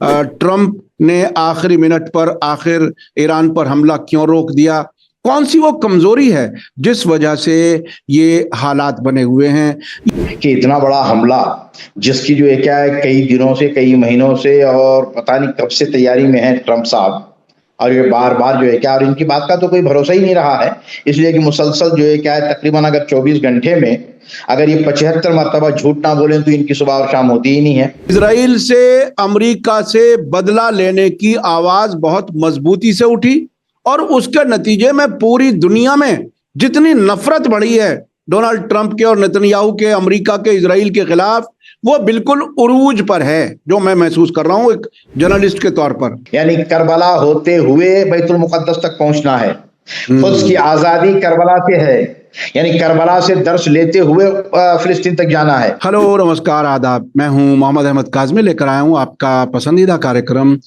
Trump ने आखिरी minute पर आखिर ईरान पर हमला क्यों रोक दिया? कौन सी वो कमजोरी है जिस वजह से ये हालात बने हुए हैं कि इतना बड़ा हमला जिसकी जो है क्या है कई दिनों से, कई महीनों से और पता नहीं कब से तैयारी में है ट्रंप साहब, और ये बार बार जो है क्या, और इनकी बात का तो कोई भरोसा ही नहीं रहा है, इसलिए कि मुसलसल जो है क्या है तकरीबन अगर 24 घंटे में अगर ये 75 मरतबा झूठ ना बोलें तो इनकी सुबह और शाम होती ही नहीं है। इजराइल से अमेरिका से बदला लेने की आवाज बहुत मजबूती से उठी और उसके नतीजे में पूरी दुनिया में जितनी नफरत बढ़ी है डोनाल्ड ट्रंप के और नेतन्याहू के, अमेरिका के इजराइल के खिलाफ, वो बिल्कुल उरूज पर है, जो मैं महसूस कर रहा हूं एक जर्नलिस्ट के तौर पर। यानी करबला होते हुए बैतुल मुकद्दस तक पहुंचना है। खुद की आजादी करबला से है, यानी करबला से दर्श लेते हुए फिलिस्तीन तक जाना है। हेलो, नमस्कार, आदाब। मैं हूं मोहम्मद अहमद काज़मी, लेकर आया हूं आपका पसंदीदा कार्यक्रम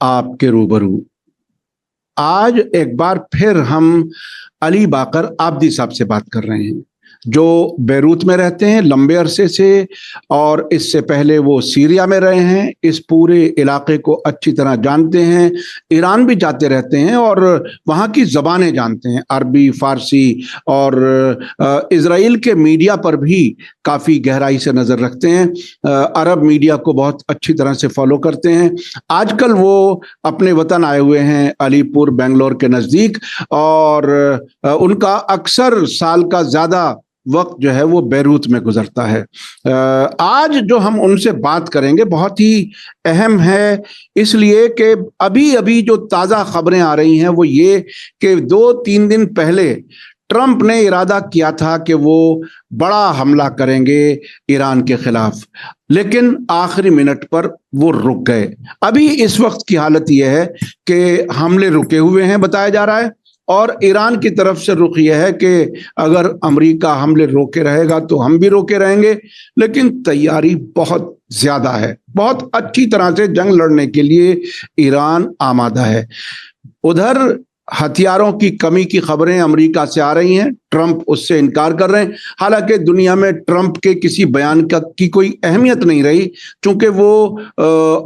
आपके रूबरू। आज एक बार फिर हम अली बाकर आबदी साहब से बात कर रहे हैं, जो बेरूत में रहते हैं लंबे अरसे से, और इससे पहले वो सीरिया में रहे हैं। इस पूरे इलाके को अच्छी तरह जानते हैं, ईरान भी जाते रहते हैं और वहाँ की ज़बानें जानते हैं, अरबी, फ़ारसी, और इज़राइल के मीडिया पर भी काफ़ी गहराई से नज़र रखते हैं। अरब मीडिया को बहुत अच्छी तरह से फॉलो करते हैं। आजकल वो अपने वतन आए हुए हैं, अलीपुर बेंगलोर के नज़दीक, और उनका अक्सर साल का ज़्यादा वक्त जो है वो बेरूत में गुजरता है। आज जो हम उनसे बात करेंगे बहुत ही अहम है, इसलिए कि अभी अभी जो ताज़ा खबरें आ रही हैं वो ये कि 2-3 दिन पहले ट्रंप ने इरादा किया था कि वो बड़ा हमला करेंगे ईरान के खिलाफ, लेकिन आखिरी मिनट पर वो रुक गए। अभी इस वक्त की हालत यह है कि हमले रुके हुए हैं, बताया जा रहा है, और ईरान की तरफ से रुख यह है कि अगर अमेरिका हमले रोके रहेगा तो हम भी रोके रहेंगे, लेकिन तैयारी बहुत ज्यादा है, बहुत अच्छी तरह से जंग लड़ने के लिए ईरान आमादा है। उधर हथियारों की कमी की खबरें अमेरिका से आ रही हैं, ट्रंप उससे इनकार कर रहे हैं। हालांकि दुनिया में ट्रंप के किसी बयान की कोई अहमियत नहीं रही, क्योंकि वो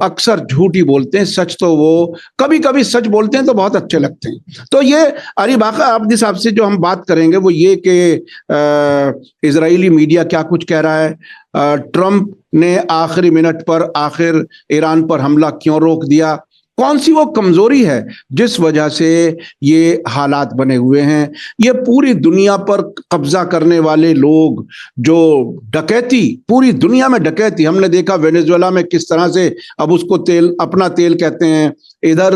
अक्सर झूठ ही बोलते हैं, सच तो वो कभी कभी सच बोलते हैं तो बहुत अच्छे लगते हैं। तो ये अली बाकर आबदी साहब से जो हम बात करेंगे वो ये कि इजरायली मीडिया क्या कुछ कह रहा है, ट्रंप ने आखिरी मिनट पर आखिर ईरान पर हमला क्यों रोक दिया, कौन सी वो कमजोरी है जिस वजह से ये हालात बने हुए हैं, ये पूरी दुनिया पर कब्जा करने वाले लोग, जो डकैती, पूरी दुनिया में डकैती, हमने देखा वेनेजुएला में किस तरह से अब उसको तेल, अपना तेल कहते हैं। इधर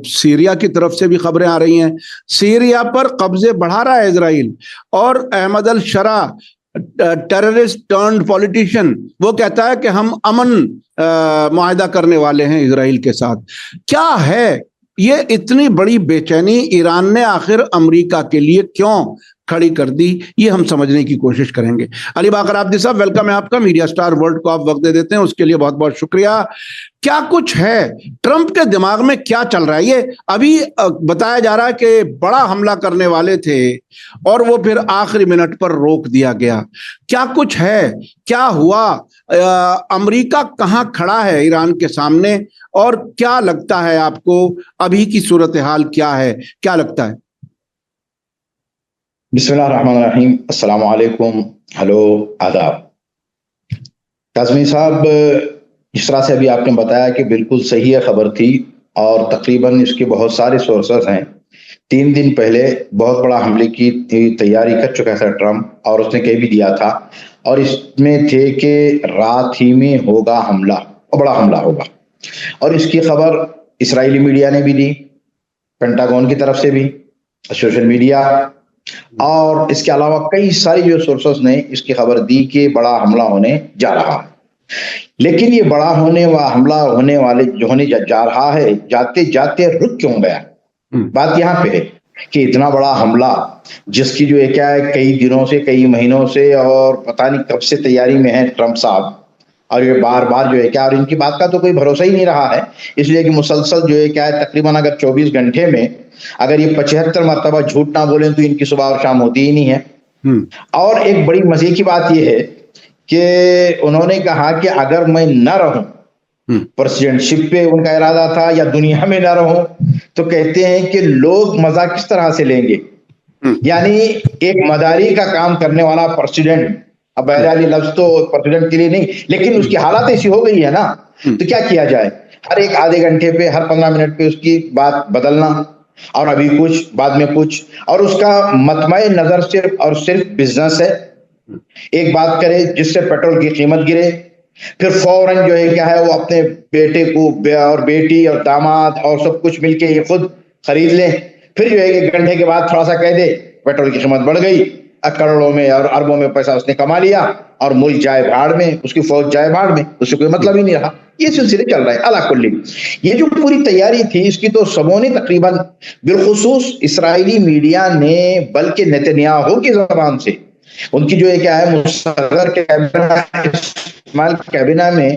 सीरिया की तरफ से भी खबरें आ रही हैं, सीरिया पर कब्जे बढ़ा रहा है इजराइल, और अहमद अल शरा, टेररिस्ट टर्न्ड पॉलिटिशियन, वो कहता है कि हम अमन मुआहदा करने वाले हैं इजराइल के साथ। क्या है ये इतनी बड़ी बेचैनी ईरान ने आखिर अमेरिका के लिए क्यों खड़ी कर दी, ये हम समझने की कोशिश करेंगे। अली बाकर आबदी साहब, वेलकम है आपका। मीडिया स्टार वर्ल्ड को आप वक्त दे देते हैं, उसके लिए बहुत बहुत शुक्रिया। क्या कुछ है ट्रंप के दिमाग में, क्या चल रहा है? ये अभी बताया जा रहा है कि बड़ा हमला करने वाले थे और वो फिर आखिरी मिनट पर रोक दिया गया। क्या कुछ है, क्या हुआ? अमेरिका कहाँ खड़ा है ईरान के सामने, और क्या लगता है आपको अभी की सूरत हाल क्या है, क्या लगता है? बिस्मिल्लाहिर्रहमानिर्रहीम, अस्सलाम वालेकुम, हेलो, आदाब। काज़मी साहब, जिस तरह से अभी आपने बताया कि बिल्कुल सही है खबर थी, और तकरीबन इसके बहुत सारे सोर्सेस हैं। 3 दिन पहले बहुत बड़ा हमले की तैयारी कर चुका था ट्रंप, और उसने कह भी दिया था, और इसमें थे कि रात ही में होगा हमला, और बड़ा हमला होगा। और इसकी खबर इस्राएली मीडिया ने भी दी, पेंटागन की तरफ से भी, सोशल मीडिया, और इसके अलावा कई सारी जो सोर्सेस ने इसकी खबर दी कि बड़ा हमला होने जा रहा है। लेकिन ये बड़ा हमला होने वाले जो होने जा रहा है, जाते जाते रुक क्यों गया? बात यहाँ पे है कि इतना बड़ा हमला जिसकी जो है क्या है कई दिनों से, कई महीनों से और पता नहीं कब से तैयारी में है ट्रंप साहब, और ये बार बार जो है क्या, और इनकी बात का तो कोई भरोसा ही नहीं रहा है, इसलिए कि मुसलसल जो है क्या है तकरीबन अगर 24 घंटे में अगर ये 75 मरतबा झूठ ना बोलें तो इनकी सुबह और शाम होती ही नहीं है। और एक बड़ी मजे की बात यह है कि उन्होंने कहा कि अगर मैं न रहूं پریزیڈنٹ شپ پہ ان کا ارادہ تھا یا دنیا میں نہ رہو، تو کہتے ہیں کہ لوگ مزہ کس طرح سے لیں گے. یعنی ایک مداری کا کام کرنے والا پریزیڈنٹ، اب بہرحال یہ لفظ تو پریزیڈنٹ کے لیے نہیں، لیکن اس کی حالت ایسی ہو گئی ہے نا، تو کیا کیا جائے؟ ہر ایک آدھے گھنٹے پہ، ہر 15 منٹ پہ اس کی بات بدلنا، اور ابھی کچھ بعد میں کچھ، اور اس کا مطمع نظر صرف اور صرف بزنس ہے. ایک بات کرے جس سے پیٹرول کی قیمت گرے، پھر فوراً جو ہے کیا ہے وہ اپنے بیٹے کو اور بیٹی اور داماد اور سب کچھ مل کے یہ خود خرید لیں. پھر جو ہے کہ گھنٹے کے بعد تھوڑا سا کہہ دے پیٹرول کی قیمت بڑھ گئی، کروڑوں میں اور اربوں میں پیسہ اس نے کما لیا، اور ملک جائے بھاڑ میں، اس کی فوج جائے بھاڑ میں، اس سے کوئی مطلب ہی نہیں رہا. یہ سلسلے چل رہے ہیں. علا کلی یہ جو پوری تیاری تھی اس کی تو سبوں نے تقریباً، بالخصوص اسرائیلی میڈیا نے، بلکہ نیتنیاہو کی زبان سے، ان کی جو ہے کیا ہے مصغر کابینہ میں،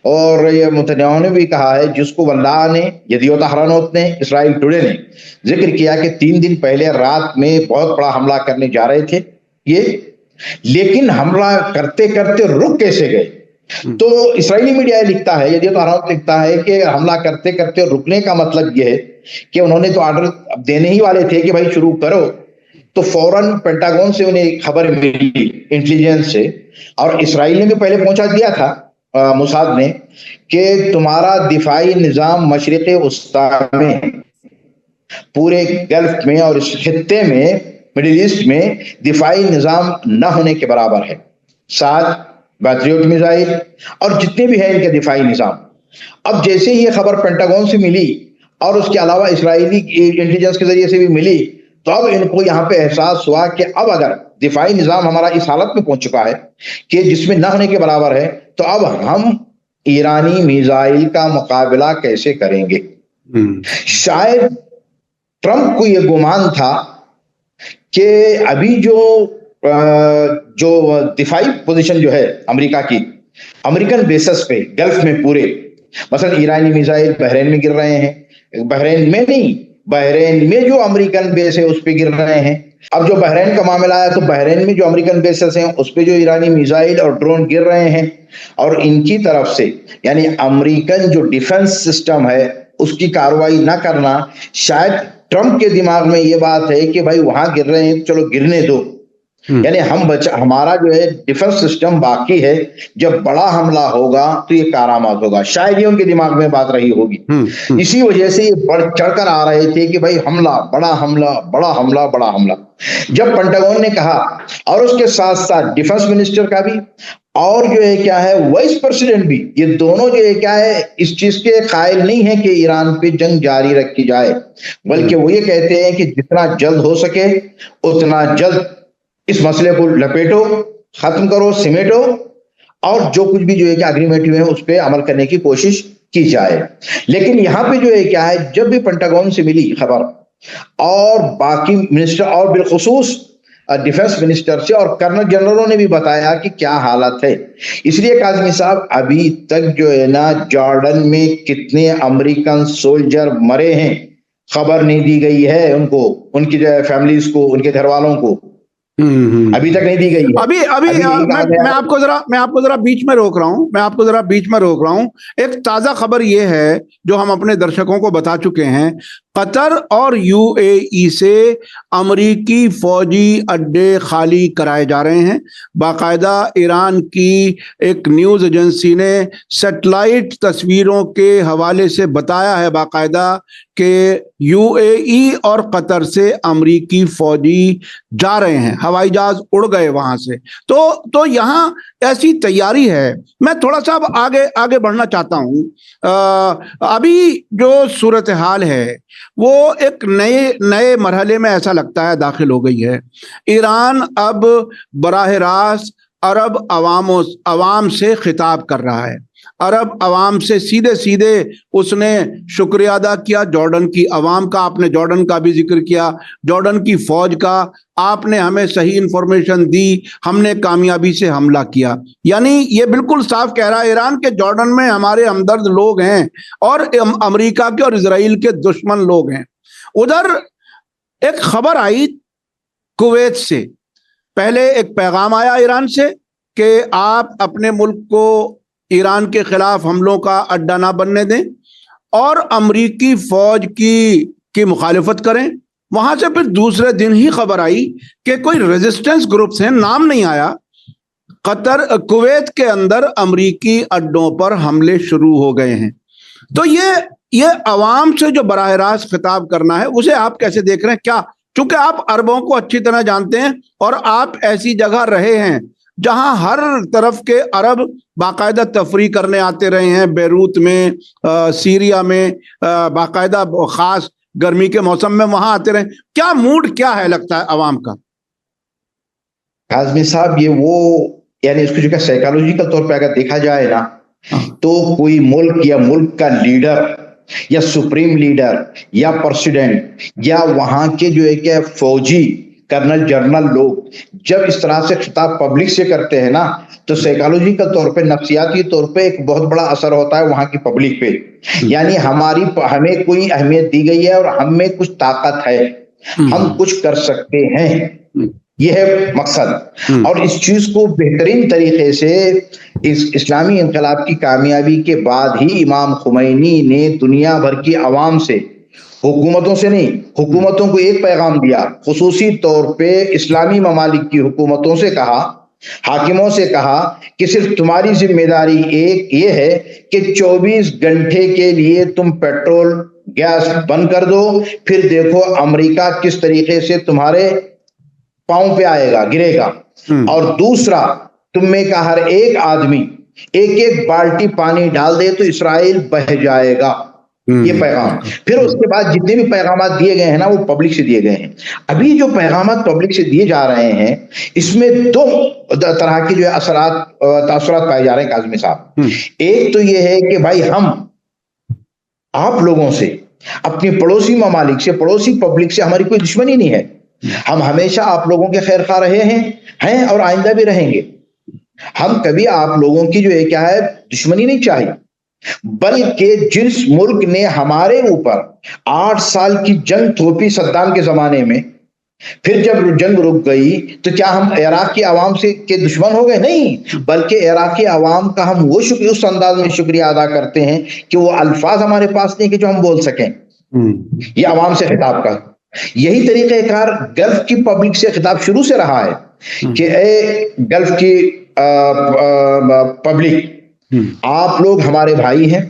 اور یہ نیتنیاہو نے بھی کہا ہے، جس کو واللہ نے، یدیوت احرانوت نے، اسرائیل ٹوڈے نے ذکر کیا کہ 3 دن پہلے رات میں بہت بڑا حملہ کرنے جا رہے تھے یہ، لیکن حملہ کرتے کرتے رک کیسے گئے. تو اسرائیلی میڈیا لکھتا ہے، یدیوت احرانوت لکھتا ہے کہ حملہ کرتے کرتے رکنے کا مطلب یہ ہے کہ انہوں نے تو آرڈر دینے ہی والے تھے کہ بھائی شروع کرو، تو فوراً پینٹاگون سے انہیں خبر ملی، انٹیلیجنس سے، اور اسرائیل نے بھی پہلے پہنچا دیا تھا موساد نے، کہ تمہارا دفاعی نظام مشرق وسطی میں، پورے گلف میں اور اس خطے میں، مڈل ایسٹ میں دفاعی نظام نہ ہونے کے برابر ہے. 7 پیٹریوٹ میزائل اور جتنے بھی ہیں ان کے دفاعی نظام. اب جیسے یہ خبر پینٹاگون سے ملی اور اس کے علاوہ اسرائیلی انٹیلیجنس کے ذریعے سے بھی ملی، تو اب ان کو یہاں پہ احساس ہوا کہ اب اگر دفاعی نظام ہمارا اس حالت میں پہنچ چکا ہے کہ جس میں نہ ہونے کے برابر ہے، تو اب ہم ایرانی میزائل کا مقابلہ کیسے کریں گے. شاید ٹرمپ کو یہ گمان تھا کہ ابھی جو دفاعی پوزیشن جو ہے امریکہ کی، امریکن بیسس پہ گلف میں پورے، مثلا ایرانی میزائل بحرین میں گر رہے ہیں، بحرین میں نہیں، بحرین میں جو امریکن بیس ہے اس پہ گر رہے ہیں. اب جو بحرین کا معاملہ ہے تو بحرین میں جو امریکن بیسز ہیں اس پہ جو ایرانی میزائل اور ڈرون گر رہے ہیں، اور ان کی طرف سے یعنی امریکن جو ڈیفنس سسٹم ہے اس کی کارروائی نہ کرنا. شاید ٹرمپ کے دماغ میں یہ بات ہے کہ بھائی وہاں گر رہے ہیں چلو گرنے دو، یعنی ہمارا جو ہے ڈیفنس سسٹم باقی ہے، جب بڑا حملہ ہوگا تو یہ کارآمد ہوگا. شاید یہ ان کے دماغ میں بات رہی ہوگی. اسی وجہ سے یہ بڑھ چڑھ کر آ رہے تھے کہ بھائی حملہ، بڑا حملہ، بڑا حملہ، بڑا حملہ. جب پینٹاگون نے کہا، اور اس کے ساتھ ساتھ ڈیفنس منسٹر کا بھی اور جو ہے کیا ہے وائس پریزیڈنٹ بھی، یہ دونوں جو ہے کیا ہے اس چیز کے قائل نہیں ہے کہ ایران پہ جنگ جاری رکھی جائے، بلکہ وہ یہ کہتے ہیں کہ جتنا جلد ہو سکے اتنا جلد اس مسئلے کو لپیٹو، ختم کرو، سمیٹو، اور جو کچھ بھی جو ہے کہ اگریمنٹ ہے اس پہ عمل کرنے کی کوشش کی جائے. لیکن یہاں پہ جو ہے کیا ہے، جب بھی پینٹاگون سے ملی خبر اور باقی منسٹر اور بالخصوص ڈیفنس منسٹر سے اور کرنل جنرلوں نے بھی بتایا کہ کیا حالت ہے. اس لیے کاظمی صاحب ابھی تک جو ہے نا جارڈن میں کتنے امریکن سولجر مرے ہیں خبر نہیں دی گئی ہے ان کو، ان کی فیملیز کو، ان کے گھر والوں کو ابھی تک نہیں دی گئی ہے. ابھی میں آپ کو ذرا بیچ میں روک رہا ہوں. ایک تازہ خبر یہ ہے جو ہم اپنے درشکوں کو بتا چکے ہیں، قطر اور یو اے ای سے امریکی فوجی اڈے خالی کرائے جا رہے ہیں. باقاعدہ ایران کی ایک نیوز ایجنسی نے سیٹلائٹ تصویروں کے حوالے سے بتایا ہے باقاعدہ کہ یو اے ای اور قطر سے امریکی فوجی جا رہے ہیں، ہوائی جہاز اڑ گئے وہاں سے. تو یہاں ایسی تیاری ہے. میں تھوڑا سا اب آگے بڑھنا چاہتا ہوں. ابھی جو صورتحال ہے وہ ایک نئے مرحلے میں ایسا لگتا ہے داخل ہو گئی ہے. ایران اب براہ راست عرب عوام سے خطاب کر رہا ہے. عرب عوام سے سیدھے اس نے شکریہ ادا کیا جارڈن کی عوام کا. آپ نے جارڈن کا بھی ذکر کیا، جارڈن کی فوج کا. آپ نے ہمیں صحیح انفارمیشن دی، ہم نے کامیابی سے حملہ کیا. یعنی یہ بالکل صاف کہہ رہا ہے ایران کے جارڈن میں ہمارے ہمدرد لوگ ہیں اور امریکہ کے اور اسرائیل کے دشمن لوگ ہیں. ادھر ایک خبر آئی کویت سے، پہلے ایک پیغام آیا ایران سے کہ آپ اپنے ملک کو ईरान के खिलाफ हमलों का अड्डा ना बनने दें और अमरीकी फौज की मुखालिफत करें। वहां से फिर दूसरे दिन ही खबर आई कि कोई रेजिस्टेंस ग्रुप्स हैं, नाम नहीं आया, कतर कुवैत के अंदर अमरीकी अड्डों पर हमले शुरू हो गए हैं। तो ये अवाम से जो बराह रास्त खिताब करना है, उसे आप कैसे देख रहे हैं? क्या, चूंकि आप अरबों को अच्छी तरह जानते हैं और आप ऐसी जगह रहे हैं जहां हर तरफ के अरब बाकायदा तफरी करने आते रहे हैं, बेरूत में, सीरिया में, बाकायदा खास गर्मी के मौसम में वहां आते रहे। क्या मूड क्या है लगता है अवाम का? काज़मी साहब, ये वो यानी इसको जो साइकोलॉजिकल तौर पे अगर देखा जाए ना, तो कोई मुल्क या मुल्क का लीडर या सुप्रीम लीडर या प्रेसिडेंट या वहां के जो है क्या फौजी कर्नल जनरल लोग जब इस तरह से खिताब पब्लिक से करते हैं ना, तो साइकोलॉजिकल तौर पे, नफ्सियाती तौर पे एक बहुत बड़ा असर होता है वहां की पब्लिक पे। यानी हमें कोई अहमियत दी गई है और हमें कुछ ताकत है, हम कुछ कर सकते हैं, यह है मकसद। और इस चीज को बेहतरीन तरीके से इस इस्लामी इनकलाब की कामयाबी के बाद ही इमाम खुमैनी ने दुनिया भर की आवाम से, हुकूमतों से नहीं, हुकूमतों को एक पैगाम दिया, खुसूसी तौर पे इस्लामी ममालिक की हुकूमतों से कहा, हाकिमों से कहा कि सिर्फ तुम्हारी जिम्मेदारी एक ये है कि 24 घंटे के लिए तुम पेट्रोल गैस बंद कर दो, फिर देखो अमेरिका किस तरीके से तुम्हारे पांव पे आएगा, गिरेगा। और दूसरा, तुम में का हर एक आदमी एक एक बाल्टी पानी डाल दे तो इसराइल बह जाएगा। ये पैगाम, फिर उसके बाद जितने भी पैगाम दिए गए हैं ना, वो पब्लिक से दिए गए हैं। अभी जो पैगाम पब्लिक से दिए जा रहे हैं, इसमें दो तरह के जो तासुरात पाए जा रहे हैं काज़मी साहब। एक तो ये है कि भाई हम आप लोगों से, अपनी पड़ोसी ममालिक से, पड़ोसी पब्लिक से हमारी कोई दुश्मनी नहीं है, हम हमेशा आप लोगों के खैर खा रहे हैं और आइंदा भी रहेंगे। हम कभी आप लोगों की जो है क्या है दुश्मनी नहीं चाहिए, बल्कि जिस मुल्क ने हमारे ऊपर 8 साल की जंग थोपी सद्दाम के जमाने में, फिर जब जंग रुक गई तो क्या हम इराक की आवाम से के दुश्मन हो गए? नहीं, बल्कि इराकी आवाम का हम वो शुक्रिया, उस अंदाज में शुक्रिया अदा करते हैं कि वो अल्फाज हमारे पास नहीं कि जो हम बोल सकें। ये आवाम से खिताब का यही तरीक़ेकार गल्फ की पब्लिक से खिताब शुरू से रहा है कि ए गल्फ की पब्लिक, आप लोग हमारे भाई हैं,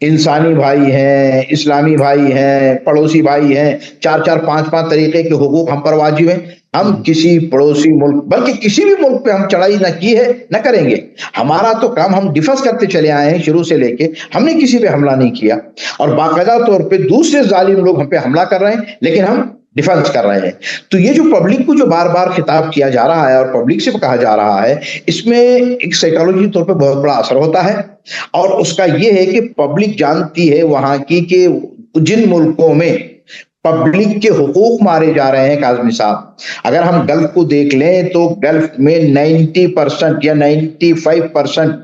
इंसानी भाई हैं, इस्लामी भाई हैं, पड़ोसी भाई हैं, 4-4, 5-5 तरीके के हुकूक हम पर वाजिब हैं। हम किसी पड़ोसी मुल्क, बल्कि किसी भी मुल्क पे हम चढ़ाई ना की है, ना करेंगे। हमारा तो काम, हम डिफेंस करते चले आए हैं शुरू से लेके, हमने किसी पे हमला नहीं किया। और बाकायदा तौर पे दूसरे जालिम लोग हम पे हमला कर रहे हैं, लेकिन हम डिफेंस कर रहे हैं। तो ये जो पब्लिक को जो बार बार खिताब किया जा रहा है और पब्लिक से कहा जा रहा है, इसमें एक साइकोलॉजी तौर पे बहुत बड़ा असर होता है। और उसका ये है कि पब्लिक जानती है वहां की कि जिन मुल्कों में पब्लिक के हुकूक मारे जा रहे हैं काज़मी साहब, अगर हम गल्फ को देख लें तो गल्फ में 90% या 95%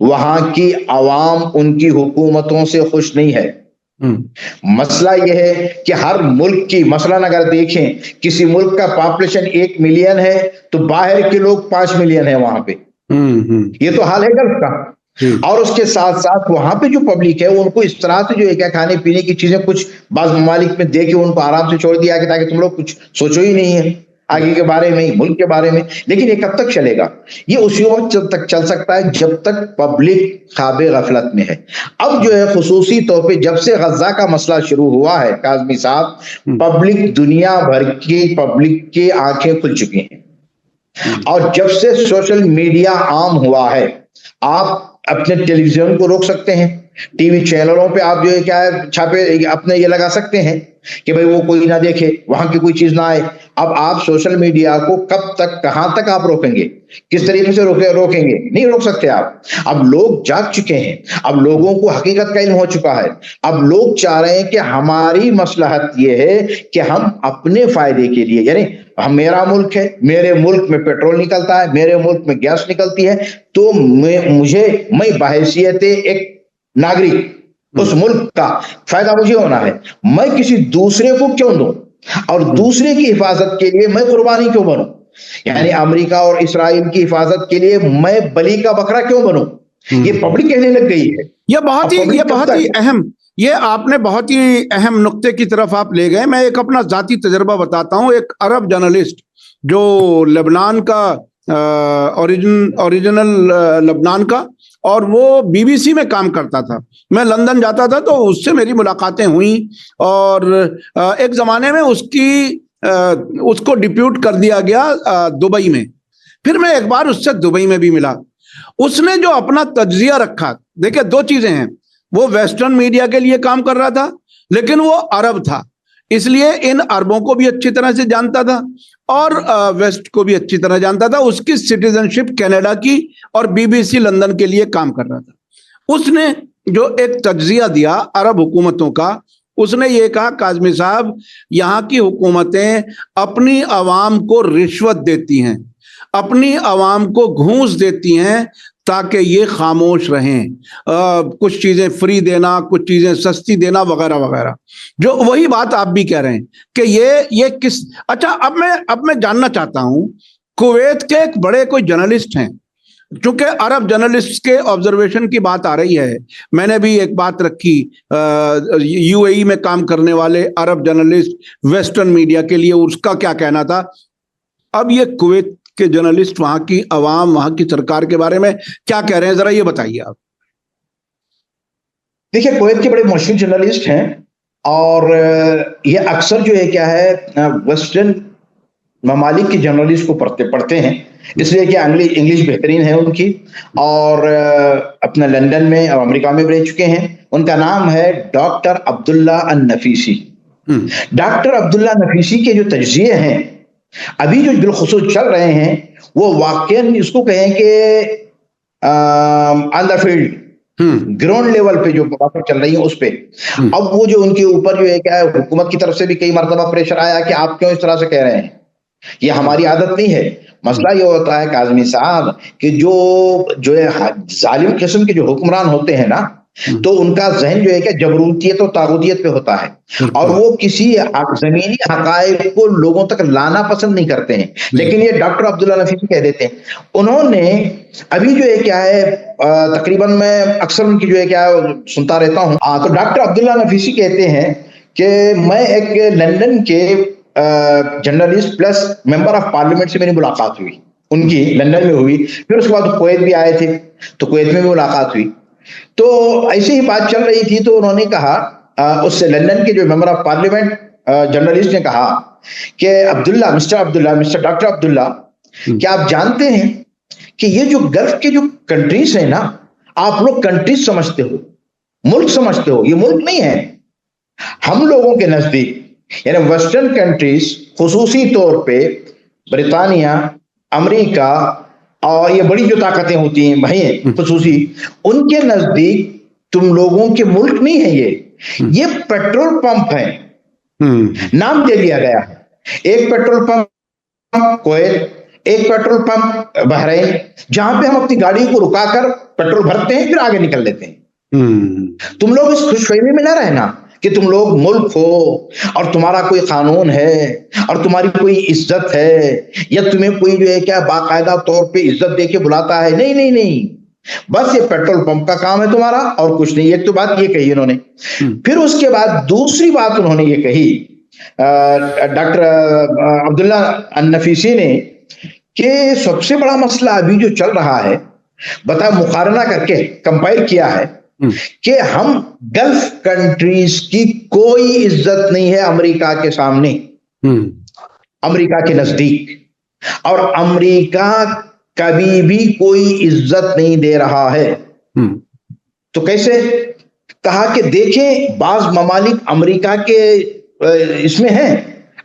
वहां की आवाम उनकी हुकूमतों से खुश नहीं है। मसला यह है कि हर मुल्क की, मसलन अगर देखें किसी मुल्क का पॉपुलेशन 1 मिलियन है तो बाहर के लोग 5 मिलियन है वहां पे। ये तो हाल है गल्फ का। और उसके साथ साथ वहां पे जो पब्लिक है उनको इस तरह से जो है क्या खाने पीने की चीजें कुछ बाज़ ममालिक में दे के उनको आराम से छोड़ दिया कि ताकि तुम लोग कुछ सोचो ही नहीं है आगे के बारे में, मुल्क के बारे में। लेकिन ये कब तक चलेगा? ये उसी वक्त तक चल सकता है जब तक पब्लिक ख्वाबे गफलत में है। अब जो है खुसूसी तौर पे जब से गजा का मसला शुरू हुआ है काज़मी साहब, पब्लिक, दुनिया भर की पब्लिक की आंखें खुल चुकी हैं। और जब से सोशल मीडिया आम हुआ है, आप अपने टेलीविजन को रोक सकते हैं, टीवी चैनलों पे आप जो है क्या है छापे अपने ये लगा सकते हैं कि भाई वो कोई ना देखे, वहां की कोई चीज ना आए। अब आप सोशल मीडिया को कब तक, कहां तक आप रोकेंगे? किस तरीके से रोकेंगे? नहीं रोक सकते आप। अब लोग जाग चुके हैं, अब लोगों को हकीकत का इल्म हो चुका है। अब लोग चाह रहे हैं कि हमारी मसलहत ये है कि हम अपने फायदे के लिए, यानी मेरा मुल्क है, मेरे मुल्क में पेट्रोल निकलता है, मेरे मुल्क में गैस निकलती है, तो मैं बहैसियत एक नागरिक उस मुल्क का फायदा मुझे होना है। मैं किसी दूसरे को क्यों दूं? और दूसरे की हिफाजत के लिए मैं कुर्बानी क्यों बनूं? यानी अमेरिका और इस्राइल की हिफाजत के लिए मैं बलि का बकरा क्यों बनूं? یہ پبلک کہنے لگ گئی ہے. یہ بہت ہی اہم، یہ آپ نے بہت ہی اہم نقطے کی طرف آپ لے گئے. میں ایک اپنا ذاتی تجربہ بتاتا ہوں. ایک عرب جرنلسٹ جو لبنان کا اوریجنل لبنان کا، اور وہ BBC میں کام کرتا تھا. میں لندن جاتا تھا تو اس سے میری ملاقاتیں ہوئیں، اور ایک زمانے میں اس کو ڈپیوٹ کر دیا گیا دبئی میں. پھر میں ایک بار اس سے دبئی میں بھی ملا. اس نے جو اپنا تجزیہ رکھا، دیکھیں دو چیزیں ہیں، وہ ویسٹرن میڈیا کے لیے کام کر رہا تھا، لیکن وہ عرب تھا، اس لیے ان عربوں کو بھی اچھی طرح سے جانتا تھا اور ویسٹ کو بھی اچھی طرح جانتا تھا. اس کی سٹیزن شپ کینیڈا کی، اور BBC لندن کے لیے کام کر رہا تھا. اس نے جو ایک تجزیہ دیا عرب حکومتوں کا، اس نے یہ کہا کاظمی صاحب یہاں کی حکومتیں اپنی عوام کو رشوت دیتی ہیں، اپنی عوام کو گھونس دیتی ہیں تاکہ یہ خاموش رہیں، کچھ چیزیں فری دینا، کچھ چیزیں سستی دینا وغیرہ وغیرہ. جو وہی بات آپ بھی کہہ رہے ہیں کہ یہ کس. اچھا اب میں جاننا چاہتا ہوں، کویت کے ایک بڑے کوئی جرنلسٹ ہیں، چونکہ عرب جرنلسٹ کے آبزرویشن کی بات آ رہی ہے، میں نے بھی ایک بات رکھی UAE میں کام کرنے والے عرب جرنلسٹ ویسٹرن میڈیا کے لیے، اس کا کیا کہنا تھا. اب یہ کویت کے جرنلسٹ، وہاں کی عوام، وہاں کی سرکار کے بارے میں کیا کہہ رہے ہیں، ذرا یہ بتائیے آپ. دیکھیے کویت کے بڑے مشہور جرنلسٹ ہیں، اور یہ اکثر جو ہے کیا ہے ویسٹرن ممالک کے جرنلسٹ کو پڑھتے ہیں، اس لیے کہ انگلش بہترین ہے ان کی، اور اپنا لندن میں اور امریکہ میں رہ چکے ہیں. ان کا نام ہے ڈاکٹر عبداللہ النفیسی. ڈاکٹر عبداللہ نفیسی کے جو تجزیے ہیں ابھی جو بالخصوص چل رہے ہیں، وہ واقعاً اس کو کہیں کہ آن دا فیلڈ، گراؤنڈ لیول پہ جو باتیں چل رہی ہیں اس پہ. اب وہ جو ان کے اوپر جو ہے کیا ہے، حکومت کی طرف سے بھی کئی مرتبہ پریشر آیا کہ آپ کیوں اس طرح سے کہہ رہے ہیں، یہ ہماری عادت نہیں ہے. مسئلہ یہ ہوتا ہے کاظمی صاحب کہ جو ظالم قسم کے جو حکمران ہوتے ہیں نا، تو ان کا ذہن جو ہے کہ جبروتیت اور طاغوتیت پہ ہوتا ہے، اور وہ کسی زمینی حقائق کو لوگوں تک لانا پسند نہیں کرتے ہیں. لیکن یہ ڈاکٹر عبداللہ نفیسی کہہ دیتے ہیں. انہوں نے ابھی جو ہے کیا ہے تقریباً میں اکثر ان کی جو ہے کیا سنتا رہتا ہوں، تو ڈاکٹر عبداللہ نفیسی کہتے ہیں کہ میں ایک لندن کے journalist plus member of parliament سے میری ملاقات ہوئی، ان کی لندن میں ہوئی. پھر اس کے بعد کویت بھی آئے تھے تو کویت میں بھی ملاقات ہوئی. تو ایسی ہی بات چل رہی تھی تو انہوں نے کہا، اس سے لندن کے جو ممبر آف پارلیمنٹ جرنلسٹ نے کہا کہ مسٹر ڈاکٹر عبداللہ، کیا آپ جانتے ہیں کہ یہ جو گلف کے جو کنٹریز ہیں نا، آپ لوگ کنٹریز سمجھتے ہو، ملک سمجھتے ہو، یہ ملک نہیں ہے. ہم لوگوں کے نزدیک یعنی ویسٹرن کنٹریز، خصوصی طور پہ برطانیہ، امریکہ، اور یہ بڑی جو طاقتیں ہوتی ہیں بھائی خصوصی، ان کے نزدیک تم لوگوں کے ملک نہیں ہے، یہ پیٹرول پمپ ہے. نام دے دیا گیا ہے، ایک پیٹرول پمپ کویت، ایک پیٹرول پمپ بحرین، جہاں پہ ہم اپنی گاڑی کو رکا کر پیٹرول بھرتے ہیں پھر آگے نکل لیتے ہیں. تم لوگ اس خوش فہمی میں نہ رہنا کہ تم لوگ ملک ہو اور تمہارا کوئی قانون ہے اور تمہاری کوئی عزت ہے، یا تمہیں کوئی جو ہے کیا باقاعدہ طور پہ عزت دے کے بلاتا ہے. نہیں نہیں نہیں، بس یہ پیٹرول پمپ کا کام ہے تمہارا اور کچھ نہیں. ایک تو بات یہ کہی انہوں نے. پھر اس کے بعد دوسری بات انہوں نے یہ کہی ڈاکٹر عبداللہ النفیسی نے کہ سب سے بڑا مسئلہ ابھی جو چل رہا ہے، بتا مقارنہ کر کے کمپائر کیا ہے کہ ہم گلف کنٹریز کی کوئی عزت نہیں ہے امریکہ کے سامنے، امریکہ کے نزدیک، اور امریکہ کبھی بھی کوئی عزت نہیں دے رہا ہے. تو کیسے؟ کہا کہ دیکھیں بعض ممالک امریکہ کے اس میں ہیں،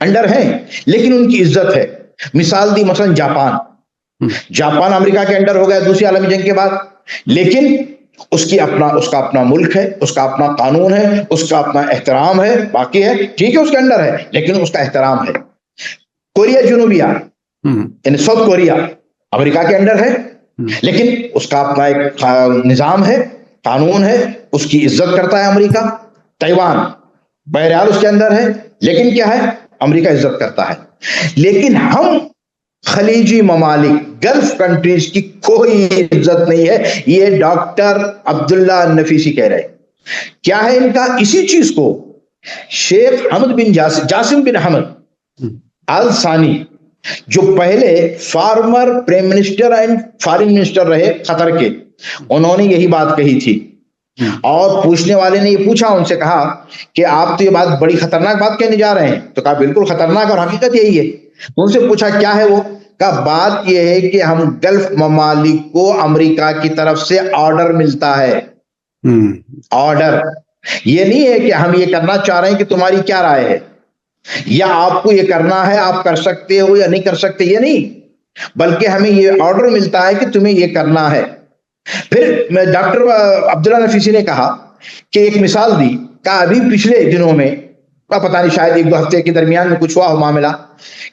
انڈر ہیں، لیکن ان کی عزت ہے. مثال دی مثلا جاپان امریکہ کے انڈر ہو گیا دوسری عالمی جنگ کے بعد، لیکن اس کا اپنا ملک ہے، اس کا اپنا قانون ہے، اس کا اپنا احترام ہے. باقی ہے ٹھیک ہے اس کے انڈر ہے لیکن اس کا احترام ہے. کوریا جنوبیہ یعنی ساؤتھ کوریا امریکہ کے انڈر ہے لیکن اس کا اپنا ایک نظام ہے، قانون ہے، اس کی عزت کرتا ہے امریکہ. تائیوان بہرحال اس کے اندر ہے لیکن کیا ہے، امریکہ عزت کرتا ہے. لیکن ہم खलीजी ममालिक, गल्फ कंट्रीज की कोई इज्जत नहीं है, ये डॉक्टर अब्दुल्ला नफीसी कह रहे हैं। क्या है इनका? इसी चीज को शेख हमद बिन जासिम बिन अहमद अल सानी, जो पहले former prime minister and foreign minister रहे कतर के, उन्होंने यही बात कही थी। और पूछने वाले ने ये पूछा, उनसे कहा कि आप तो ये बात बड़ी खतरनाक बात कहने जा रहे हैं। तो कहा बिल्कुल खतरनाक और हकीकत यही है। उनसे पूछा क्या है वो? का बात यह है कि हम गल्फ ममालिक को अमेरिका की तरफ से ऑर्डर मिलता है। ऑर्डर, ये नहीं है कि हम ये करना चाह रहे हैं कि तुम्हारी क्या राय है, या आपको ये करना है आप कर सकते हो या नहीं कर सकते, ये नहीं, बल्कि हमें ये ऑर्डर मिलता है कि तुम्हें ये करना है। फिर डॉक्टर अब्दुल्ला नफीसी ने कहा कि एक मिसाल दी, कहा अभी पिछले दिनों में, पता नहीं शायद 1-2 हफ्ते के दरमियान में कुछ हुआ हो मामला,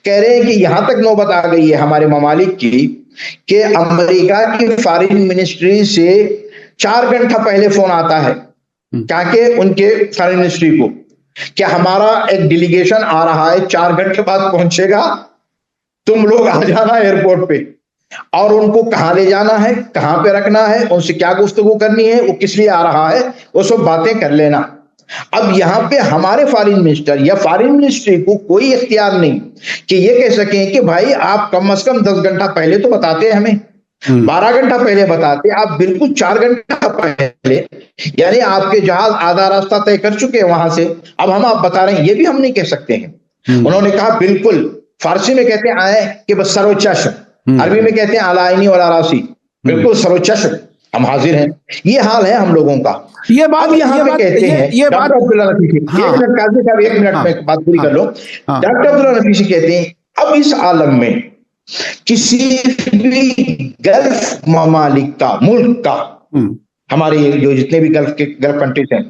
कह रहे हैं कि यहां तक नौबत आ गई है हमारे ममालिक की कि अमेरिका की फॉरेन मिनिस्ट्री से 4 घंटा पहले फोन आता है क्या कि उनके फॉरेन मिनिस्ट्री को, क्या हमारा एक डेलीगेशन आ रहा है, 4 घंटे बाद पहुंचेगा, तुम लोग आ जाना एयरपोर्ट पे, और उनको कहां ले जाना है, कहां पे रखना है, उनसे क्या गुफ्तगू करनी है, वो किस लिए आ रहा है, वो सब बातें कर लेना। अब यहां पे हमारे फॉरेन मिनिस्टर या फॉरेन मिनिस्ट्री को कोई इख्तियार नहीं कि ये कह सकें कि भाई आप कम से कम 10 घंटा पहले तो बताते हमें, 12 घंटा पहले बताते, आप बिल्कुल 4 घंटा पहले, यानी आपके जहाज आधा रास्ता तय कर चुके हैं वहां से, अब हम आप बता रहे हैं, ये भी हम नहीं कह सकते हैं। उन्होंने कहा बिल्कुल, फारसी में कहते हैं आए कि बस सरोच्चाश, अरबी में कहते हैं अलाइनी और अरासी, बिल्कुल सरोच्चाश, हम हाजिर हैं। ये हाल है हम लोगों का। ये बात यहाँ पे कहते हैं ये बात अब्दुल्ला नफीसी, एक मिनट में बात पूरी कर लो। डॉक्टर अब्दुल्ला नफीसी कहते हैं अब इस आलम में किसी भी गल्फ ममालिक का, मुल्क का, हमारे जो जितने भी गल्फ कंट्रीज हैं,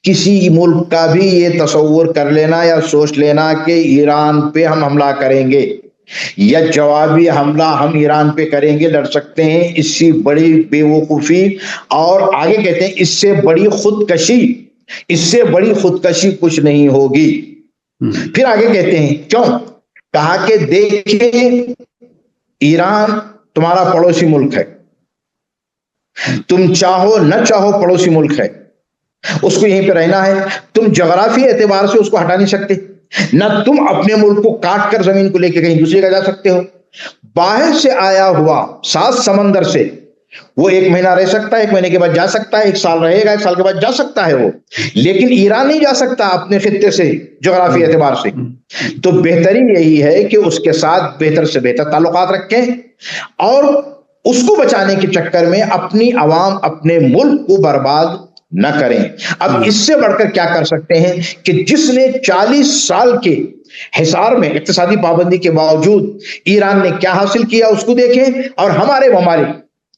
किसी मुल्क का भी ये तसव्वुर कर लेना या सोच लेना कि ईरान पे हम हमला करेंगे या जवाबी हमला हम ईरान पे करेंगे, लड़ सकते हैं, इससे बड़ी बेवकूफी, और आगे कहते हैं इससे बड़ी खुदकशी कुछ नहीं होगी। फिर आगे कहते हैं क्यों? कहा कि देखिए ईरान तुम्हारा पड़ोसी मुल्क है, तुम चाहो न चाहो पड़ोसी मुल्क है, उसको यहीं पे रहना है, तुम जोग्राफी एतबार से उसको हटा नहीं सकते, न तुम अपने मुल्क को काट कर जमीन को लेकर कहीं दूसरी जगह जा सकते हो। बाहर से आया हुआ 7 समंदर से वो 1 महीना रह सकता है, 1 महीने के बाद जा सकता है, 1 साल रहेगा, 1 साल के बाद जा सकता है वो, लेकिन ईरान नहीं जा सकता अपने खित्ते से जोग्राफी एतबार से। तो बेहतरी यही है कि उसके साथ बेहतर से बेहतर ताल्लुकात रखें और उसको बचाने के चक्कर में अपनी आवाम, अपने मुल्क को बर्बाद न करें। अब इससे बढ़कर क्या कर सकते हैं कि जिसने 40 साल के हिसार में इक्तिसादी पाबंदी के बावजूद ईरान ने क्या हासिल किया उसको देखें, और हमारे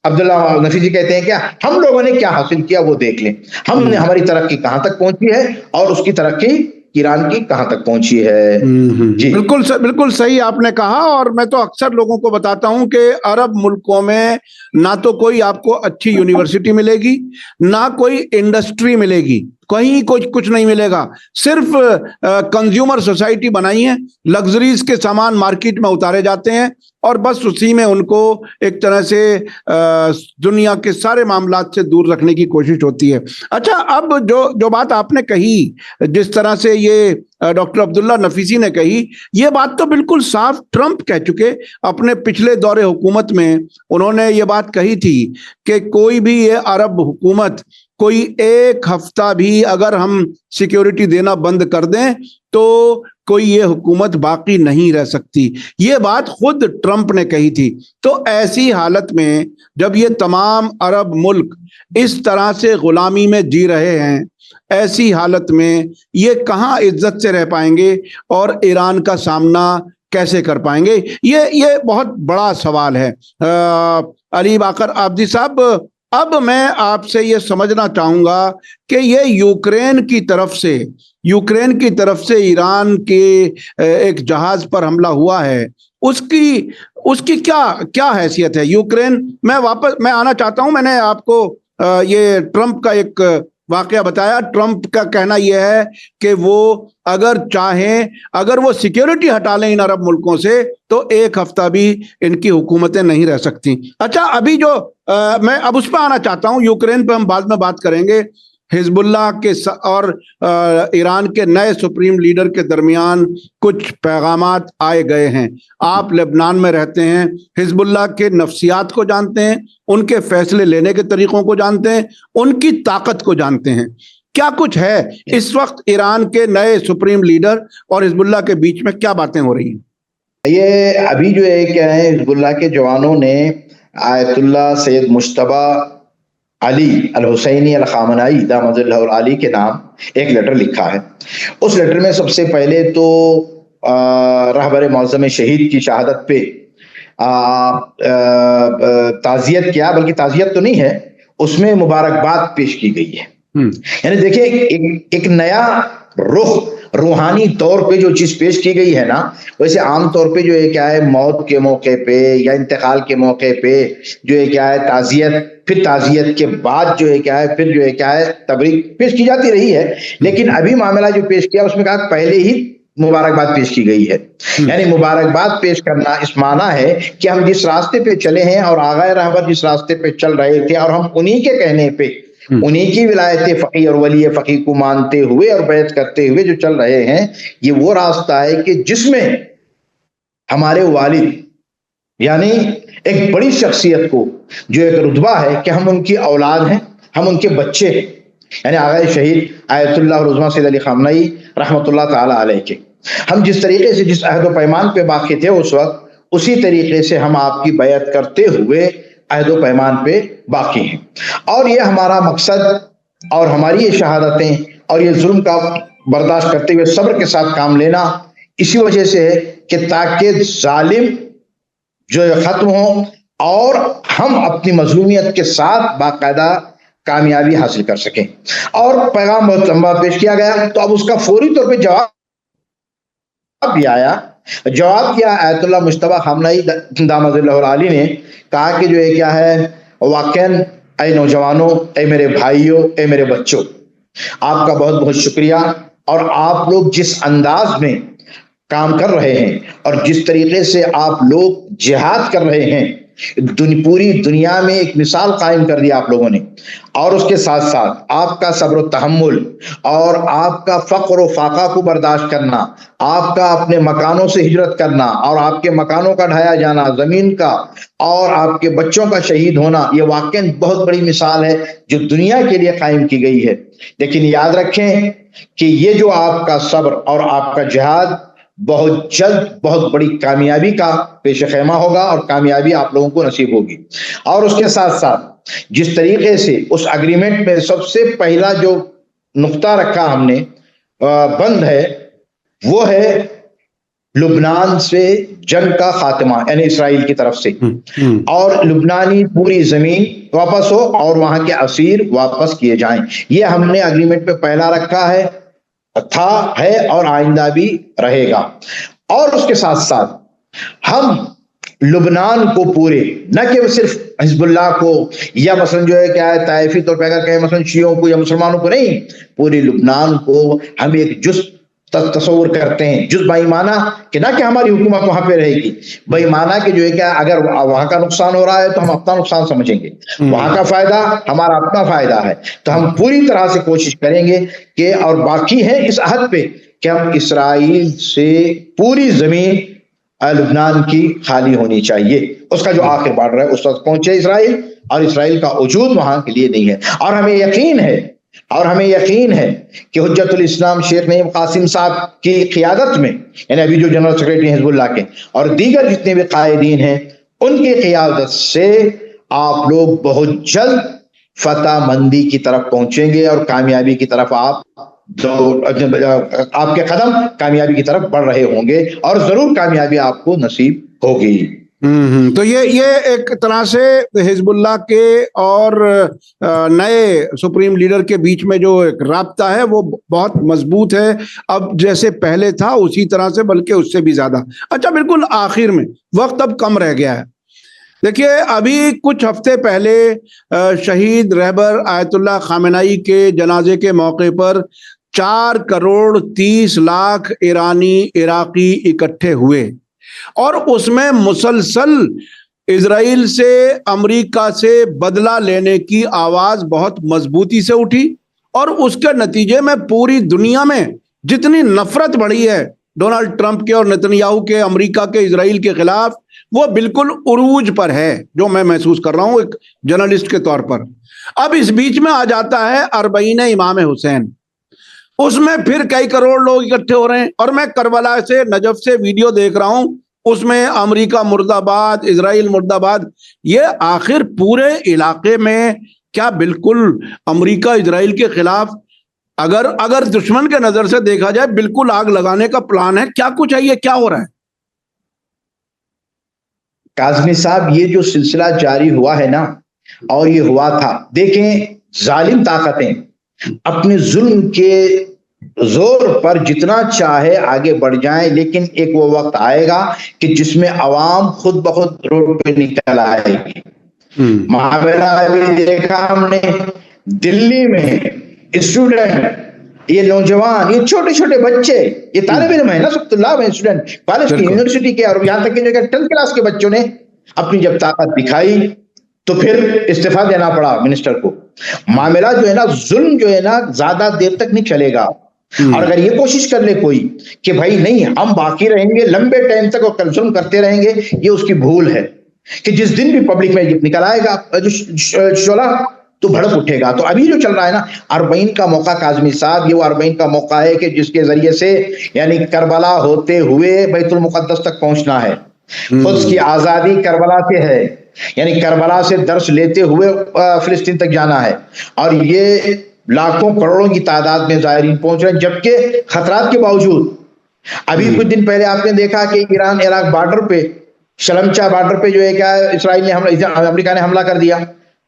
अब्दुल्ला नफीसी कहते हैं क्या हम लोगों ने क्या हासिल किया वो देख लें, हमने हमारी तरक्की कहां तक पहुंची है और उसकी तरक्की ईरान की कहां तक पहुंची है। जी बिल्कुल सही आपने कहा। और मैं तो अक्सर लोगों को बताता हूं कि अरब मुल्कों में ना तो कोई आपको अच्छी यूनिवर्सिटी मिलेगी, ना कोई इंडस्ट्री मिलेगी, कहीं कुछ नहीं मिलेगा। सिर्फ कंज्यूमर सोसाइटी बनाई है, लग्जरीज के सामान मार्केट में उतारे जाते हैं और बस उसी में उनको एक तरह से दुनिया के सारे मामलात से दूर रखने की कोशिश होती है। अच्छा, अब जो बात आपने कही, जिस तरह से ये डॉक्टर अब्दुल्ला नफीसी ने कही, ये बात तो बिल्कुल साफ ट्रंप कह चुके अपने पिछले दौरे हुकूमत में। उन्होंने ये बात कही थी कि कोई भी ये अरब हुकूमत कोई 1 हफ्ता भी अगर हम सिक्योरिटी देना बंद कर दें तो कोई ये हुकूमत बाकी नहीं रह सकती। ये बात खुद ट्रंप ने कही थी। तो ऐसी हालत में जब ये तमाम अरब मुल्क इस तरह से गुलामी में जी रहे हैं, ऐसी हालत में ये कहाँ इज्जत से रह पाएंगे और ईरान का सामना कैसे कर पाएंगे? ये बहुत बड़ा सवाल है। अली बाकर आबदी साहब, अब मैं आपसे ये समझना चाहूंगा कि ये यूक्रेन की तरफ से ईरान के एक जहाज पर हमला हुआ है, उसकी क्या हैसियत है? यूक्रेन मैं आना चाहता हूं। मैंने आपको ये ट्रंप का एक वाकया बताया। ट्रंप का कहना यह है कि वो अगर चाहें, अगर वो सिक्योरिटी हटा लें इन अरब मुल्कों से, तो एक हफ्ता भी इनकी हुकूमतें नहीं रह सकती। अच्छा, अभी जो मैं अब उस पर आना चाहता हूँ, यूक्रेन पर हम बाद में बात करेंगे। हिजबुल्लाह के और ईरान के नए सुप्रीम लीडर के दरमियान कुछ पैगामात आए गए हैं। आप लेबनान में रहते हैं, हिजबुल्लाह के नफ्सियात को जानते हैं, उनके फैसले लेने के तरीकों को जानते हैं, उनकी ताकत को जानते हैं। क्या कुछ है इस वक्त ईरान के नए सुप्रीम लीडर और हिजबुल्लाह के बीच में, क्या बातें हो रही हैं? ये अभी जो है क्या है, हिजबुल्लाह के जवानों ने आयतुल्लाह सैयद मुश्तबा अली अल हुसैनी अल खामनाई दामदुल्लाह अली के नाम एक लेटर लिखा है। उस लेटर में सबसे पहले तो रहबर मौज़म शहीद की शहादत पे ताज़ियत किया, बल्कि ताज़ियत तो नहीं है, उसमें मुबारकबाद पेश की गई है। यानी देखिए, एक नया रुख रूहानी तौर पे जो चीज पेश की गई है ना, वैसे आम तौर पे जो है क्या है, मौत के मौके पे या इंतकाल के मौके पे जो है क्या है ताज़ियत, फिर ताज़ियत के बाद जो है क्या है, फिर जो है क्या है तबरीक पेश की जाती रही है। लेकिन अभी मामला जो पेश किया उसमें कहा पहले ही मुबारकबाद पेश की गई है। यानी मुबारकबाद पेश करना इस माना है कि हम जिस रास्ते पे चले हैं और आगाए रहबर जिस रास्ते पे चल रहे थे, और हम उन्हीं के कहने पे, उन्हीं की विलायत फकी और वली फकी को मानते हुए और बैत करते हुए जो चल रहे हैं, ये वो रास्ता है कि जिसमें हमारे वालिद यानी एक बड़ी शख्सियत को जो एक रुतबा है कि हम उनकी औलाद हैं, हम उनके बच्चे हैं, यानी आगाए शहीद आयतुल्लाह उज़्मा सैयद अली खामनई रहमतुल्लाह ताला अलैह के हम जिस तरीके से जिस अहद व पैमान पे बाकी थे उस वक्त, उसी तरीके से हम आपकी बैत करते हुए अहद व पैमान पे बाकी हैं। और ये हमारा मकसद और हमारी ये शहादतें और ये जुल्म का बर्दाश्त करते हुए सब्र के साथ काम लेना इसी वजह से है कि ताकि जालिम जो है खत्म हो और हम अपनी मजलूमियत के साथ बाकायदा कामयाबी हासिल कर सकें। और पैगाम बहुत लंबा पेश किया गया, तो अब उसका फौरी तौर पे जवाब भी आया। जवाब किया आयतुल्लाह मुश्तबा खामनई दामदुल्लाह अली ने, कहा कि जो है क्या है, वाकई ऐ नौजवानों, ऐ मेरे भाइयों, ऐ मेरे बच्चों, आपका बहुत बहुत शुक्रिया। और आप लोग जिस अंदाज में काम कर रहे हैं और जिस तरीके से आप लोग जिहाद कर रहे हैं, पूरी दुनिया में एक मिसाल कायम कर दी आप लोगों ने। और उसके साथ साथ आपका सब्र तहम्मुल और आपका फक्र व फाका को बर्दाश्त करना, आपका अपने मकानों से हिजरत करना और आपके मकानों का ढाया जाना जमीन का, और आपके बच्चों का शहीद होना, ये वाकई बहुत बड़ी मिसाल है जो दुनिया के लिए कायम की गई है। लेकिन याद रखें कि ये जो आपका सब्र और आपका जिहाद बहुत जल्द बहुत बड़ी कामयाबी का पेश खैमा होगा और कामयाबी आप लोगों को नसीब होगी। और उसके साथ साथ जिस तरीके से उस एग्रीमेंट में सबसे पहला जो नुक्ता रखा हमने बंद है, वो है लुबनान से जंग का खात्मा, यानी इसराइल की तरफ से, और लुबनानी पूरी जमीन वापस हो और वहां के असीर वापस किए जाएं। ये हमने एग्रीमेंट पे पहला रखा है और आइंदा भी रहेगा। और उसके साथ साथ हम लुबनान को पूरे, न केवल सिर्फ हिजबुल्लाह को या मसलन जो है क्या है ताइफी तौर पर अगर कहें मसलन शियों को या मुसलमानों को नहीं, पूरे लुबनान को हम एक जुज़ तस्वुर करते हैं, जुज़ बेईमाना कि ना कि हमारी हुकूमत वहां पे रहेगी, बेईमाना कि जो है क्या अगर वहां का नुकसान हो रहा है तो हम अपना नुकसान समझेंगे, वहां का फायदा हमारा अपना फायदा है। तो हम पूरी तरह से कोशिश करेंगे कि, और बाकी है इस अहद पे कि हम इसराइल से पूरी जमीन लुबनान की खाली होनी चाहिए, उसका जो आखिर बॉर्डर है उस तक पहुंचे इसराइल, और इसराइल का वजूद वहां के लिए नहीं है। और हमें यकीन है कि हुज्जतुल इस्लाम शेख नईम कासिम साहब की क़ियादत में, यानी अभी जो जनरल सेक्रेटरी हिजबुल्लाह के और दीगर जितने भी कायदीन हैं, उनकी क़ियादत से आप लोग बहुत जल्द फतह मंदी की तरफ पहुंचेंगे और कामयाबी की तरफ आपके कदम कामयाबी की तरफ बढ़ रहे होंगे और जरूर कामयाबी आपको नसीब होगी। तो ये एक तरह से हिजबुल्लाह के और नए सुप्रीम लीडर के बीच में जो एक राब्ता है वो बहुत मजबूत है, अब जैसे पहले था उसी तरह से, बल्कि उससे भी ज्यादा। अच्छा, बिल्कुल आखिर में, वक्त अब कम रह गया है, देखिए, अभी कुछ हफ्ते पहले शहीद रहबर आयतुल्लाह खामेनेई के जनाजे के मौके पर 4 करोड़ 30 लाख ईरानी इराकी इकट्ठे हुए और उसमें मुसलसल इजराइल से, अमेरिका से बदला लेने की आवाज बहुत मजबूती से उठी और उसके नतीजे में पूरी दुनिया में जितनी नफरत बढ़ी है डोनाल्ड ट्रंप के और नेतन्याहू के, अमेरिका के, इजराइल के खिलाफ, वो बिल्कुल उरूज पर है, जो मैं महसूस कर रहा हूं एक जर्नलिस्ट के तौर पर। अब इस बीच में आ जाता है अरबईन इमाम हुसैन, उसमें फिर कई करोड़ लोग इकट्ठे हो रहे हैं और मैं करबला से, नजफ से वीडियो देख रहा हूं, उसमें अमेरिका मुर्दाबाद, इजराइल मुर्दाबाद। ये आखिर पूरे इलाके में क्या बिल्कुल अमेरिका इजराइल के खिलाफ, अगर दुश्मन के नजर से देखा जाए, बिल्कुल आग लगाने का प्लान है? क्या कुछ है, ये क्या हो रहा है? काज़मी साहब, ये जो सिलसिला जारी हुआ है ना, और ये हुआ था, देखें जालिम ताकतें अपने जुल्म के जोर पर जितना चाहे आगे बढ़ जाएं, लेकिन एक वो वक्त आएगा कि जिसमें अवाम खुद ब खुद रोड पे निकल आएगी। मामला अभी देखा हमने दिल्ली में, स्टूडेंट, ये नौजवान, ये छोटे छोटे बच्चे, ये तालिब इल्म है ना, सब तुल्लाब है, स्टूडेंट, कॉलेज की, यूनिवर्सिटी के, और यहाँ तक कि जो 10th क्लास के बच्चों ने अपनी जब ताकत दिखाई तो फिर इस्तीफा देना पड़ा मिनिस्टर को। मामला जो है ना, जुल्म जो है ना, ज्यादा देर तक नहीं चलेगा। और अगर ये कोशिश कर ले कोई कि भाई नहीं, हम बाकी रहेंगे लंबे टाइम तक और कंज्यूम करते रहेंगे, ये उसकी भूल है कि जिस दिन भी पब्लिक में निकल आएगा जो शोला, तो भड़क उठेगा। तो अभी जो चल रहा है ना, अरबईन का मौका काज़मी साहब, ये वो अरबईन का मौका है कि जिसके जरिए से यानी करबला होते हुए बैतुल मुक़द्दस तक पहुंचना है। खुद की आजादी करबला से है, यानी करबला से दर्श लेते हुए फिलिस्तीन तक जाना है। और ये लाखों करोड़ों की तादाद में ज़ायरीन पहुंच रहे हैं, जबकि खतरात के बावजूद। अभी कुछ दिन पहले आपने देखा कि ईरान इराक बॉर्डर पे, शलमचा बॉर्डर पे जो है क्या, इसराइल ने अमेरिका ने हमला कर दिया।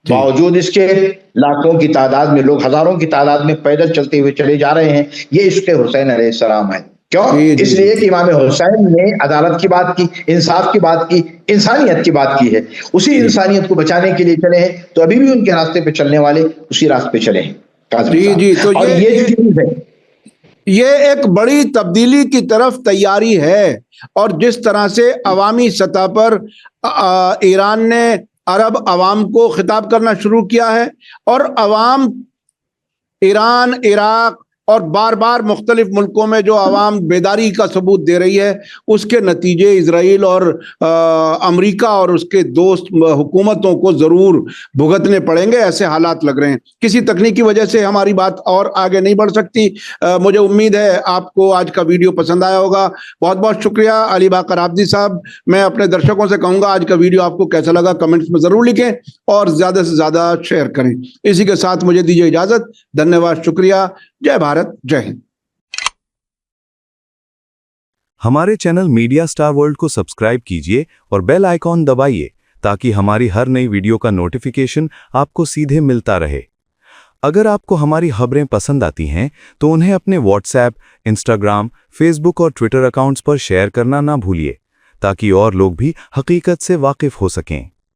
बावजूद इसके लाखों की तादाद में लोग, हजारों की तादाद में पैदल चलते हुए चले जा रहे हैं। ये इश्क़ हुसैन अलैहिस्सलाम है। क्यों? इसलिए कि इमाम हुसैन ने अदालत की बात की, इंसाफ की बात की, इंसानियत की बात की है। उसी इंसानियत को बचाने के लिए चले हैं, तो अभी भी उनके रास्ते पे चलने वाले उसी रास्ते पे चले हैं। जी, तो और ये जो चीज है, ये एक बड़ी तब्दीली की तरफ तैयारी है। और जिस तरह से अवामी सतह पर ईरान ने अरब अवाम को खिताब करना शुरू किया है और अवाम ईरान, इराक और बार बार मुख्तलिफ मुल्कों में जो अवाम बेदारी का सबूत दे रही है, उसके नतीजे इजराइल और अमेरिका और उसके दोस्त हुकूमतों को ज़रूर भुगतने पड़ेंगे, ऐसे हालात लग रहे हैं। किसी तकनीकी वजह से हमारी बात और आगे नहीं बढ़ सकती। मुझे उम्मीद है आपको आज का वीडियो पसंद आया होगा। बहुत बहुत शुक्रिया अली बाकर आब्दी साहब। मैं अपने दर्शकों से कहूँगा, आज का वीडियो आपको कैसा लगा कमेंट्स में ज़रूर लिखें और ज़्यादा से ज़्यादा शेयर करें। इसी के साथ मुझे दीजिए इजाज़त। धन्यवाद, शुक्रिया। जय भारत, जय हिंद। हमारे चैनल मीडिया स्टार वर्ल्ड को सब्सक्राइब कीजिए और बेल आइकॉन दबाइए ताकि हमारी हर नई वीडियो का नोटिफिकेशन आपको सीधे मिलता रहे। अगर आपको हमारी खबरें पसंद आती हैं तो उन्हें अपने व्हाट्सएप, इंस्टाग्राम, फेसबुक और ट्विटर अकाउंट्स पर शेयर करना ना भूलिए ताकि और लोग भी हकीकत से वाकिफ हो सकें।